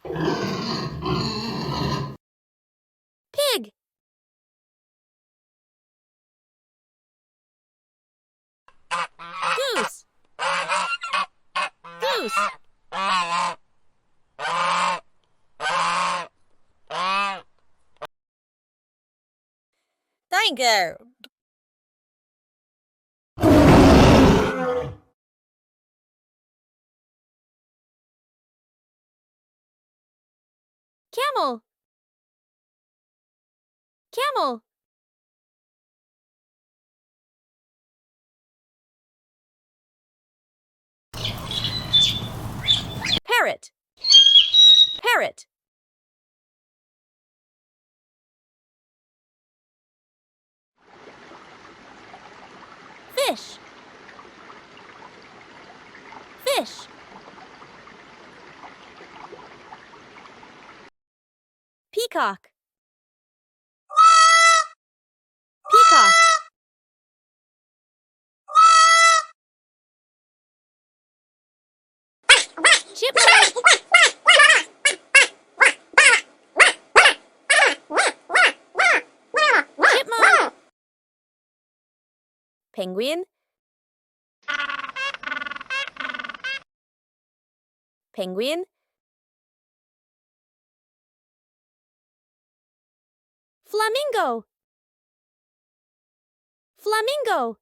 Pig. Goose. Goose. Tiger. Camel. Camel. Parrot. Parrot. Fish. Fish. Peacock. Peacock. Chipmunk. Chipmunk. Penguin. Penguin. Flamingo. Flamingo.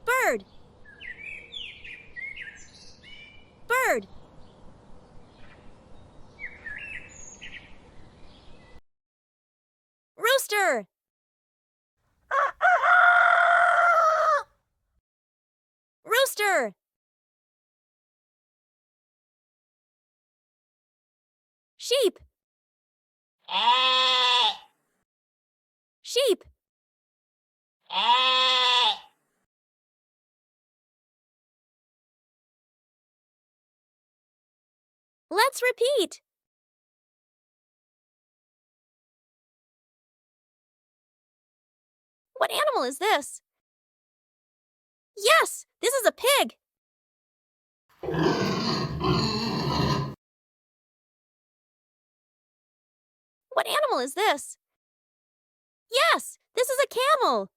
Bird. Bird. Rooster. Rooster. Sheep. Sheep. Let's repeat. What animal is this? Yes, this is a pig. What animal is this? Yes, this is a camel.